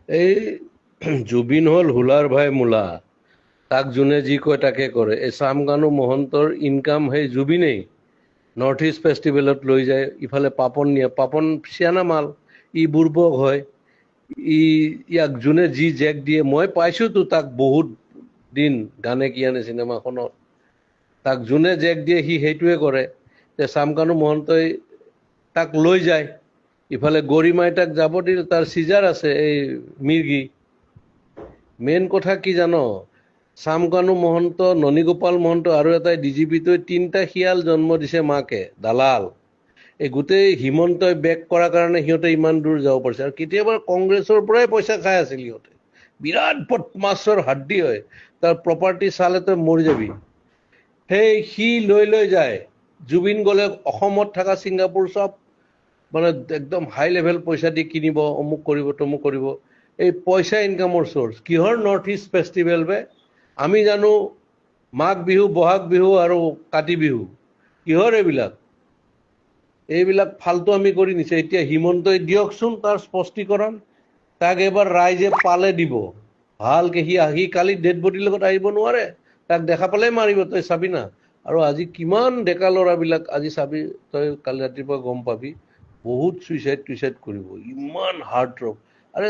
এই জুবিন হল হুলাৰ ভাই মূলা, তাক যোনে যি কয় তাকে কৰে। এই চামকানু মহন্তৰ ইনকাম সেই জুবিনেই নৰ্থ ইষ্ট ফেষ্টিভেলত লৈ যায়, ইফালে পাপন নিয়ে, পাপন চিয়ানা মাল, ই বুৰ্বক হয়, ই ইয়াক যোনে যি জেক দিয়ে, মই পাইছোতো তাক বহুত দিন গানে কি আনে চিনেমাখনত, তাক যোনে জেক দিয়ে সি সেইটোৱে কৰে। যে চামকানু মহন্তই তাক লৈ যায়, ইফালে গৰিমাই তাক যাব দিল, তাৰ চিজাৰ আছে এই মিৰ্গি। মেইন কথা কি জানো, চামকানু মহন্ত, ননীগোপাল মহন্ত আৰু এটাই ডিজিপিটোৱে তিনিটা শিয়াল জন্ম দিছে মাকে, দালাল। এই গোটেই হিমন্তই বেক কৰাৰ কাৰণে সিহঁতে ইমান দূৰ যাব পাৰিছে। আৰু কেতিয়াবা কংগ্ৰেছৰ পৰাই পইচা খাই আছিল সিহঁতে, বিৰাট বদমাছৰ হাড্ডি হয়, তাৰ প্ৰপাৰ্টি চালে তই মৰি যাবি। সেই সি লৈ লৈ যায়, জুবিন গ'লে অসমত থকা ছিংগাপুৰ চব মানে একদম হাই লেভেল পইচা দি কিনিব, অমুক কৰিব তমুক কৰিব। এই পইচা ইনকামৰ চ'ৰ্চ কিহৰ নৰ্থ ইষ্ট ফেষ্টিভেল বে? আমি জানো মাঘ বিহু, বহাগ বিহু আৰু কাতি বিহু, কিহৰ এইবিলাক? এইবিলাক ফাল্টু আমি কৰি নিছে। এতিয়া হিমন্তই দিয়কচোন তাৰ স্পষ্টীকৰণ, তাক এবাৰ ৰাইজে পালে দিব ভালকে। সি কালি ডেড বডিৰ লগত আহিব নোৱাৰে, তাক দেখা পালে মাৰিব, তই চাবি না। আৰু আজি কিমান ডেকা ল'ৰাবিলাক, আজি চাবি তই, কালি ৰাতিপুৱা গম পাবি, বহুত চুইচাইড কৰিব, ইমান হাৰ্ট ৰক। আৰে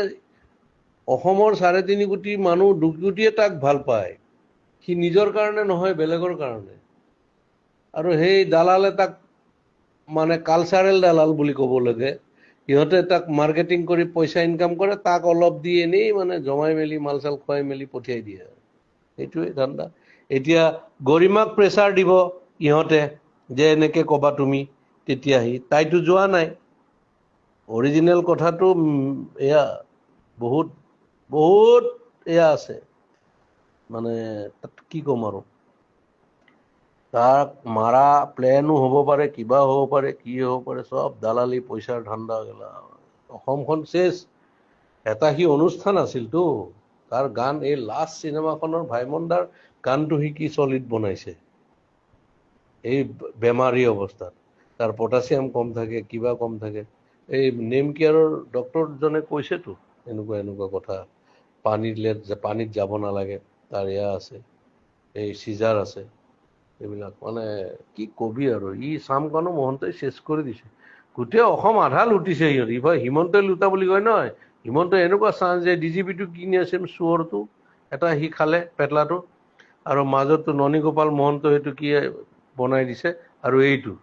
অসমৰ 3.5 কোটি মানুহ, 2 কোটিয়ে তাক ভাল পায়, সি নিজৰ কাৰণে নহয়, বেলেগৰ কাৰণে। আৰু সেই দালালে তাক মানে কালচাৰেল দালাল বুলি ক'ব লাগে, সিহঁতে তাক মাৰ্কেটিং কৰি পইচা ইনকাম কৰে, তাক অলপ দি এনেই মানে জমাই মেলি মাল চাল খুৱাই মেলি পঠিয়াই দিয়ে। সেইটোৱে ধান্দা। এতিয়া গৰিমাক প্ৰেছাৰ দিব ইহঁতে, যে এনেকে ক'বা তুমি, তেতিয়াহি তাইতো যোৱা নাই। অৰিজিনেল কথাটো এয়া বহুত বহুত এয়া আছে, মানে তাত কি ক'ম আৰু। তাক মাৰা প্লেনো হ'ব পাৰে, কিবা হ'ব পাৰে, কি হ'ব পাৰে, চব দালালি পইচাৰ ধান্দা গেলা। অসমখন চেচ। এটা সি অনুষ্ঠান আছিলতো, তাৰ গান, এই লাষ্ট চিনেমাখনৰ ভাইমন দাৰ গানটো সি কি চলিড বনাইছে এই বেমাৰী অৱস্থাত। তাৰ পটাছিয়াম কম থাকে, কিবা কম থাকে। এই নেম কেয়াৰৰ ডক্টৰজনে কৈছেতো এনেকুৱা এনেকুৱা কথা, পানীত যাব নালাগে, তাৰ এয়া আছে, এই চিজাৰ আছে, এইবিলাক মানে কি কবি আৰু। ই চামকানু মহন্তই চেচ কৰি দিছে গোটেই অসম, আধা লুটিছে সিহঁত। ইফালে হিমন্তই লুটা বুলি কয় নহয়, হিমন্তই এনেকুৱা চান্স যে ডিজিপিটো কিনি আছে চোৰটো এটা, সি খালে পেটলাটো, আৰু মাজতো ননীগোপাল মহন্ত সেইটো কি বনাই দিছে। আৰু এইটো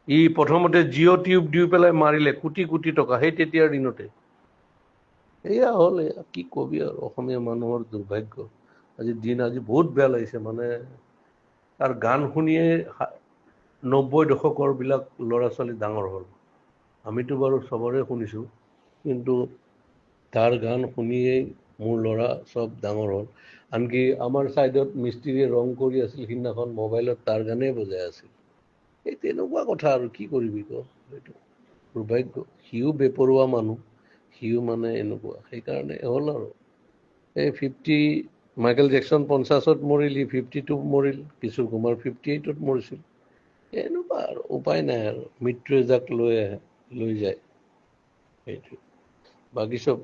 ই প্ৰথমতে জিঅ' টিউব দি পেলাই মাৰিলে, কোটি কোটি টকা, সেই তেতিয়াৰ দিনতে। এয়া হ'ল, এয়া কি কবি আৰু, অসমীয়া মানুহৰ দুৰ্ভাগ্য। আজি বহুত বেয়া লাগিছে, মানে তাৰ গান শুনিয়ে 90 দশকৰ বিলাক ল'ৰা ছোৱালী ডাঙৰ হ'ল। আমিতো বাৰু চবৰে শুনিছোঁ, কিন্তু তাৰ গান শুনিয়েই মোৰ ল'ৰা চব ডাঙৰ হ'ল। আনকি আমাৰ ছাইডত মিস্ত্ৰীয়ে ৰং কৰি আছিল, সিদিনাখন মোবাইলত তাৰ গানেই বজাই আছিল। এই তেনেকুৱা কথা আৰু কি কৰিবি ক, এইটো দুৰ্ভাগ্য। সিও বেপৰুৱা মানুহ, সিও মানে এনেকুৱা, সেইকাৰণে হ'ল আৰু। এই মাইকেল জেকচন 50ত মৰিল, ই 52 মৰিল, কিশোৰ কুমাৰ 58ত মৰিছিল। এনেকুৱা আৰু উপায় নাই আৰু, মৃত্যুৱে যাক লৈ যায়, সেইটো। বাকী চব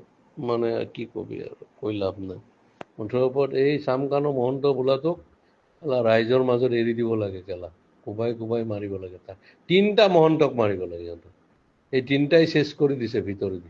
মানে কি কবি আৰু, কৈ লাভ নাই। মুঠৰ ওপৰত এই চামকানু মহন্ত বোলাটোক ৰাইজৰ মাজত এৰি দিব লাগে, কেলা কোবাই কোবাই মাৰিব লাগে। তাক 3টা মহন্তক মাৰিব লাগে সিহঁতক, এই 3টাই চেচ কৰি দিছে ভিতৰেদি।